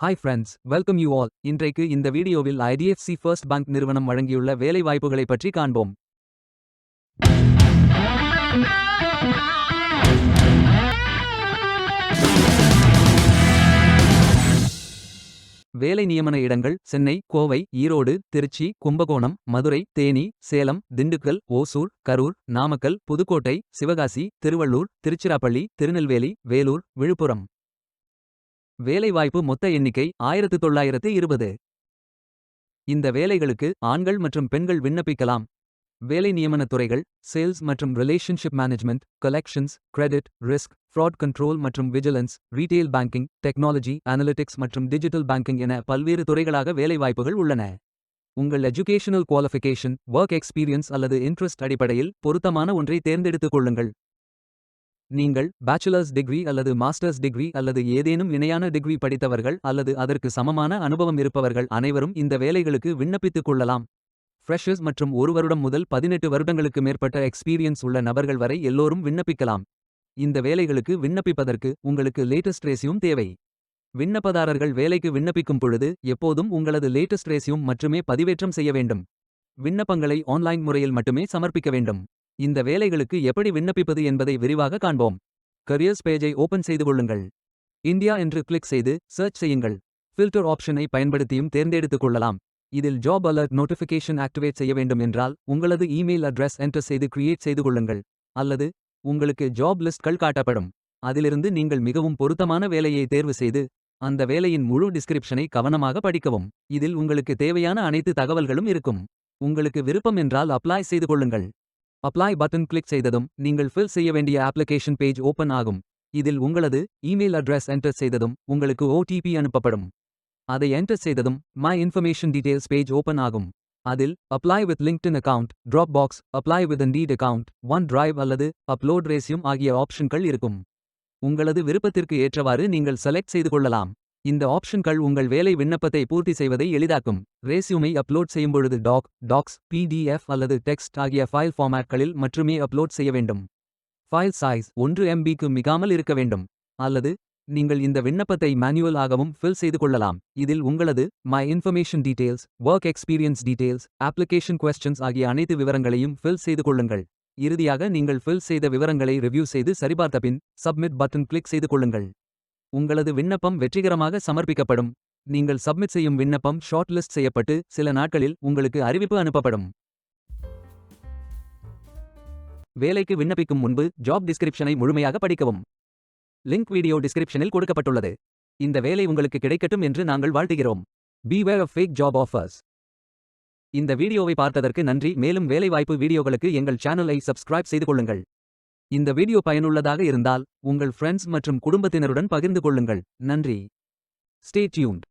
Hi friends, welcome you all. இன்றைக்கு இந்த வீடியோவில் ஐடிஎஃப்சி ஃபர்ஸ்ட் பேங்க் நிறுவனம் வழங்கியுள்ள வேலை வாய்ப்புகளை பற்றி காண்போம். வேலை நியமன இடங்கள் சென்னை, கோவை, ஈரோடு, திருச்சி, கும்பகோணம், மதுரை, தேனி, சேலம், திண்டுக்கல், ஓசூர், கரூர், நாமக்கல், புதுக்கோட்டை, சிவகாசி, திருவள்ளூர், திருச்சிராப்பள்ளி, திருநெல்வேலி, வேலூர், விழுப்புரம். வேலைவாய்ப்பு மொத்த எண்ணிக்கை 1920. இந்த வேலைகளுக்கு ஆண்கள் மற்றும் பெண்கள் விண்ணப்பிக்கலாம். வேலை நியமனத் துறைகள் சேல்ஸ் மற்றும் relationship management, collections, credit, risk, fraud control மற்றும் vigilance, retail banking, technology, analytics மற்றும் டிஜிட்டல் பேங்கிங் என பல்வேறு துறைகளாக வேலைவாய்ப்புகள் உள்ளன. உங்கள் எஜுகேஷனல் குவாலிஃபிகேஷன், ஒர்க் எக்ஸ்பீரியன்ஸ் அல்லது இன்ட்ரெஸ்ட் அடிப்படையில் பொருத்தமான ஒன்றை தேர்ந்தெடுத்துக் கொள்ளுங்கள். நீங்கள் பேச்சுலர்ஸ் டிகிரி அல்லது மாஸ்டர்ஸ் டிகிரி அல்லது ஏதேனும் இணையான டிகிரி படித்தவர்கள் அல்லது அதற்கு சமமான அனுபவம் இருப்பவர்கள் அனைவரும் இந்த வேலைகளுக்கு விண்ணப்பித்துக் கொள்ளலாம். ஃப்ரெஷர்ஸ் மற்றும் 1 வருடம் முதல் 18 வருடங்களுக்கு மேற்பட்ட எக்ஸ்பீரியன்ஸ் உள்ள நபர்கள் வரை எல்லோரும் விண்ணப்பிக்கலாம். இந்த வேலைகளுக்கு விண்ணப்பிப்பதற்கு உங்களுக்கு லேட்டஸ்ட் ரெஸ்யூம் தேவை. விண்ணப்பதாரர்கள் வேலைக்கு விண்ணப்பிக்கும் பொழுது எப்போதும் உங்களது லேட்டஸ்ட் ரெஸ்யூம் மட்டுமே பதிவேற்றம் செய்ய வேண்டும். விண்ணப்பங்களை ஆன்லைன் முறையில் மட்டுமே சமர்ப்பிக்க வேண்டும். இந்த வேலைகளுக்கு எப்படி விண்ணப்பிப்பது என்பதை விரிவாக காண்போம். கரியர்ஸ் பேஜை ஓபன் செய்து கொள்ளுங்கள். இந்தியா என்று கிளிக் செய்து சர்ச் செய்யுங்கள். ஃபில்டர் ஆப்ஷனை பயன்படுத்தியும் தேர்ந்தெடுத்துக் கொள்ளலாம். இதில் ஜாப் அலர்ட் நோட்டிஃபிகேஷன் ஆக்டிவேட் செய்ய வேண்டும் என்றால் உங்களது இமெயில் அட்ரஸ் என்டர் செய்து கிரியேட் செய்து கொள்ளுங்கள். அல்லது உங்களுக்கு ஜாப் லிஸ்ட்கள் காட்டப்படும். அதிலிருந்து நீங்கள் மிகவும் பொருத்தமான வேலையை தேர்வு செய்து அந்த வேலையின் முழு டிஸ்கிரிப்ஷனை கவனமாக படிக்கவும். இதில் உங்களுக்கு தேவையான அனைத்து தகவல்களும் இருக்கும். உங்களுக்கு விருப்பம் என்றால் அப்ளை செய்து கொள்ளுங்கள். அப்ளை பட்டன் கிளிக் செய்ததும் நீங்கள் ஃபில் செய்ய வேண்டிய அப்ளிகேஷன் பேஜ் ஓபன் ஆகும். இதில் உங்களது இமெயில் அட்ரஸ் என்டர் செய்ததும் உங்களுக்கு OTP அனுப்பப்படும். அதை என்டர் செய்ததும் my information details page open ஆகும். அதில் apply with LinkedIn account, Dropbox, apply with indeed account, OneDrive அல்லது அப்லோட் ரெஸ்யூம் ஆகிய ஆப்ஷன்கள் இருக்கும். உங்களது விருப்பத்திற்கு ஏற்றவாறு நீங்கள் செலக்ட் செய்து கொள்ளலாம். இந்த ஆப்ஷன்கள் உங்கள் வேலை விண்ணப்பத்தை பூர்த்தி செய்வதை எளிதாக்கும். ரெஸ்யூமை அப்லோட் செய்யும்பொழுது டாக்ஸ், PDF அல்லது டெக்ஸ்ட் ஆகிய ஃபைல் ஃபார்மேட்களில் மட்டுமே அப்லோட் செய்ய வேண்டும். ஃபைல் சைஸ் 1 MBக்கு மிகாமல் இருக்க வேண்டும். அல்லது நீங்கள் இந்த விண்ணப்பத்தை மேனுவல் ஆகவும் ஃபில் செய்து கொள்ளலாம். இதில் உங்களது my information details, work experience details, application questions ஆகிய அனைத்து விவரங்களையும் ஃபில் செய்து கொள்ளுங்கள். இறுதியாக நீங்கள் ஃபில் செய்த விவரங்களை ரிவ்யூ செய்து சரிபார்த்த பின் சப்மிட் பட்டன் கிளிக் செய்து கொள்ளுங்கள். உங்களது விண்ணப்பம் வெற்றிகரமாக சமர்ப்பிக்கப்படும். நீங்கள் சப்மிட் செய்யும் விண்ணப்பம் ஷார்ட் லிஸ்ட் செய்யப்பட்டு சில நாட்களில் உங்களுக்கு அறிவிப்பு அனுப்பப்படும். வேலைக்கு விண்ணப்பிக்கும் முன்பு ஜாப் டிஸ்கிரிப்ஷனை முழுமையாக படிக்கவும். லிங்க் வீடியோ டிஸ்கிரிப்ஷனில் கொடுக்கப்பட்டுள்ளது. இந்த வேலை உங்களுக்கு கிடைக்கட்டும் என்று நாங்கள் வாழ்த்துகிறோம். Beware of fake job offers. இந்த வீடியோவை பார்த்ததற்கு நன்றி. மேலும் வேலைவாய்ப்பு வீடியோகளுக்கு எங்கள் சேனலை சப்ஸ்கிரைப் செய்து கொள்ளுங்கள். இந்த வீடியோ பயனுள்ளதாக இருந்தால் உங்கள் ஃப்ரெண்ட்ஸ் மற்றும் குடும்பத்தினருடன் பகிர்ந்து கொள்ளுங்கள். நன்றி. Stay tuned.